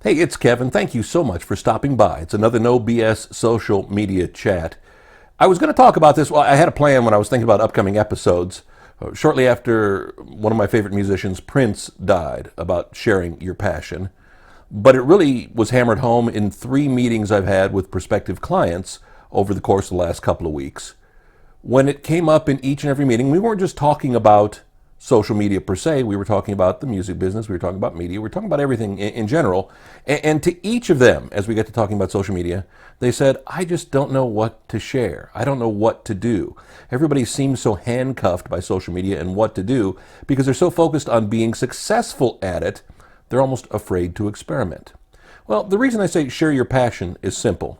Hey, it's Kevin. Thank you so much for stopping by. It's another No BS social media chat. I was going to talk about this. Well, I had a plan when I was thinking about upcoming episodes. Shortly after one of my favorite musicians, Prince, died, about sharing your passion. But it really was hammered home in 3 meetings I've had with prospective clients over the course of the last couple of weeks. When it came up in each and every meeting, we weren't just talking about social media per se. We were talking about the music business. We were talking about media. We were talking about everything in general. And to each of them, as we get to talking about social media, they said, I just don't know what to share. I don't know what to do. Everybody seems so handcuffed by social media and what to do because they're so focused on being successful at it, they're almost afraid to experiment. Well, the reason I say share your passion is simple.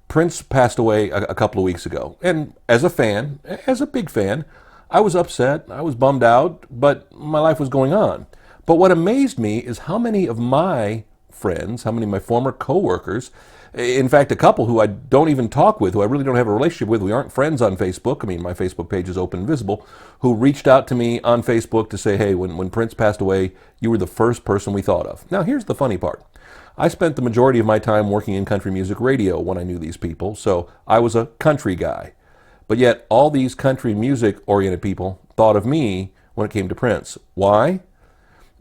Prince passed away a couple of weeks ago. And as a fan, as a big fan, I was upset, I was bummed out, but my life was going on. But what amazed me is how many of my friends, how many of my former coworkers, in fact, a couple who I don't even talk with, who I really don't have a relationship with, we aren't friends on Facebook. I mean, my Facebook page is open and visible, who reached out to me on Facebook to say, hey, when Prince passed away, you were the first person we thought of. Now, here's the funny part. I spent the majority of my time working in country music radio when I knew these people, so I was a country guy. But yet, all these country music-oriented people thought of me when it came to Prince. Why?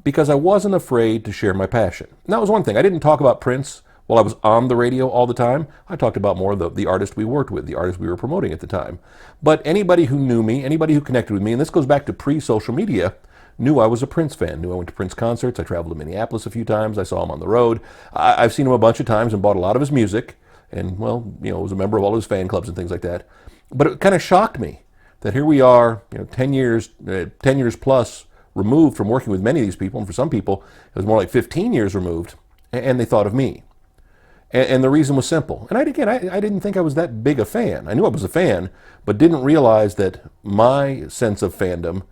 Because I wasn't afraid to share my passion. And that was one thing. I didn't talk about Prince while I was on the radio all the time. I talked about more the artist we worked with, the artist we were promoting at the time. But anybody who knew me, anybody who connected with me, and this goes back to pre-social media, knew I was a Prince fan, knew I went to Prince concerts. I traveled to Minneapolis a few times. I saw him on the road. I've seen him a bunch of times and bought a lot of his music. And, well, was a member of all his fan clubs and things like that. But it kind of shocked me that here we are, 10 years plus removed from working with many of these people, and for some people it was more like 15 years removed, and they thought of me. And the reason was simple. And I didn't think I was that big a fan. I knew I was a fan, but didn't realize that my sense of fandom,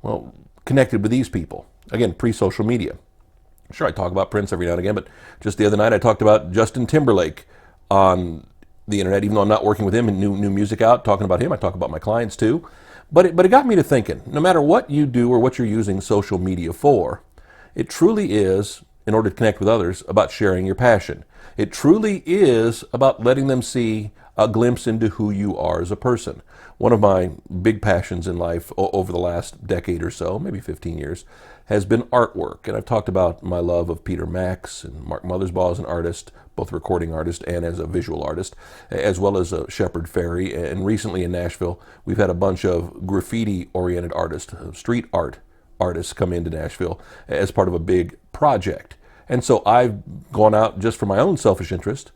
well, connected with these people. Again, pre-social media. Sure, I talk about Prince every now and again, but just the other night I talked about Justin Timberlake on the internet, even though I'm not working with him and new music out, talking about him. I talk about my clients too. But it got me to thinking, no matter what you do or what you're using social media for, it truly is, in order to connect with others, about sharing your passion. It truly is about letting them see a glimpse into who you are as a person. One of my big passions in life over the last decade or so, maybe 15 years, has been artwork. And I've talked about my love of Peter Max and Mark Mothersbaugh as an artist, both a recording artist and as a visual artist, as well as Shepard Fairey. And recently in Nashville, we've had a bunch of graffiti-oriented artists, street art artists come into Nashville as part of a big project. And so I've gone out just for my own selfish interest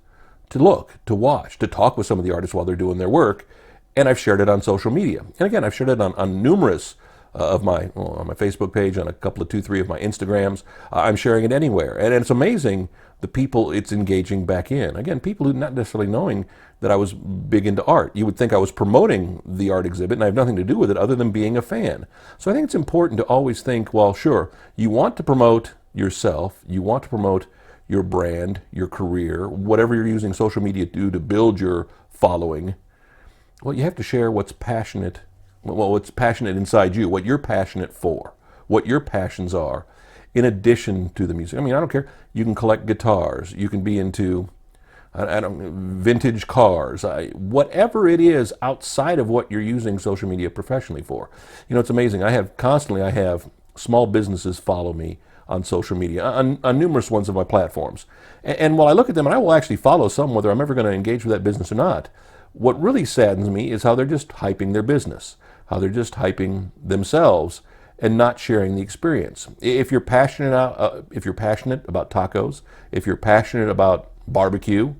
to look, to watch, to talk with some of the artists while they're doing their work, and I've shared it on social media. And again, I've shared it on numerous on my Facebook page, on a couple of 2, 3 of my Instagrams. I'm sharing it anywhere. And it's amazing the people it's engaging back in. Again, people who not necessarily knowing that I was big into art. You would think I was promoting the art exhibit, and I have nothing to do with it other than being a fan. So I think it's important to always think, well, sure, you want to promote yourself, you want to promote your brand, your career, whatever you're using social media to do to build your following. Well, you have to share what's passionate inside you, what you're passionate for, what your passions are, in addition to the music. I mean, I don't care. You can collect guitars. You can be into, vintage cars. Whatever it is outside of what you're using social media professionally for. It's amazing. I have small businesses follow me on social media, on numerous ones of my platforms. And while I look at them, and I will actually follow some, whether I'm ever going to engage with that business or not, what really saddens me is how they're just hyping their business, how they're just hyping themselves and not sharing the experience. If you're passionate about tacos, if you're passionate about barbecue,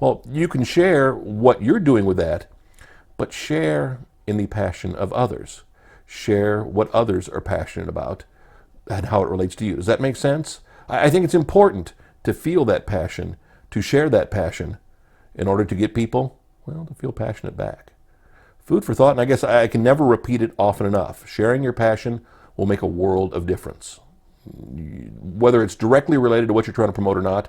well, you can share what you're doing with that, but share in the passion of others. Share what others are passionate about and how it relates to you. Does that make sense? I think it's important to feel that passion, to share that passion, in order to get people, well, to feel passionate back. Food for thought, and I guess I can never repeat it often enough. Sharing your passion will make a world of difference. Whether it's directly related to what you're trying to promote or not,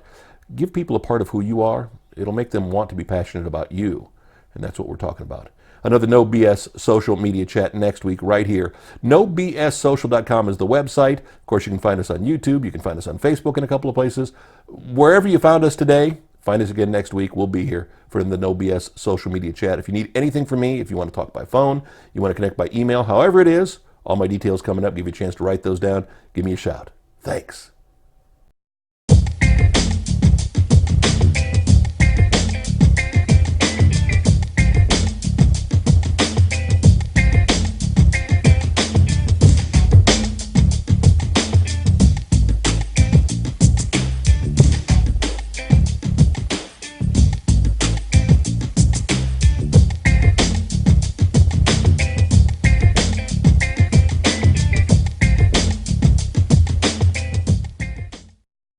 give people a part of who you are. It'll make them want to be passionate about you. And that's what we're talking about. another No BS social media chat next week right here. NoBSSocial.com is the website. Of course, you can find us on YouTube. You can find us on Facebook in a couple of places. Wherever you found us today, find us again next week. We'll be here for the No BS social media chat. If you need anything from me, if you want to talk by phone, you want to connect by email, however it is, all my details coming up. Give you a chance to write those down. Give me a shout. Thanks.